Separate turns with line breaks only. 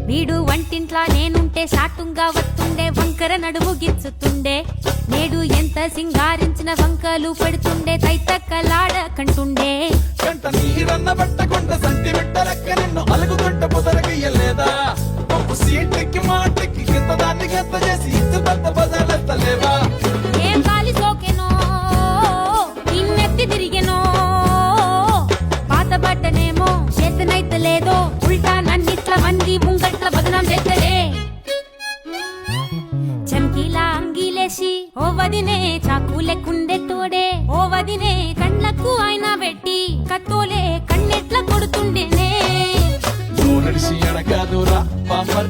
వీడు వంటింట్లా నేనుంటే సాటుంగా వస్తుండే వంకర నడుము గిచ్చుతుండే నేడు ఎంత సింగారించిన వంకలు పెడుతుండే తైతక్కలాడ కంటుండే
కంట నీరన్న పట్టకుండా సంటి బిడ్డలక్క నిన్ను అలుగుతుంట పొదరగయ్యలేదా పప్పు సీటెక్కి మాటెక్కి కింద దాన్ని గంత చేసి ఇచ్చు పెద్ద బజార్లెత్తలేవా
ఏం కాలి సోకెనో ఇన్నెత్తి తిరిగెనో పాత బట్టనేమో చేతనైతలేదో ఉల్టా నన్నిట్ల మంది ముంగట్ల బదనం చేస్తలే చమ్కీలా అంగీలేసి ఓ వదినే చాకులెక్కుండే తోడే ఓ వదినే కండ్లకు అయినా పెట్టి కత్తోలే కన్నెట్ల కొడుతుండేనే
నడిసి అడగాదురా బాంబర్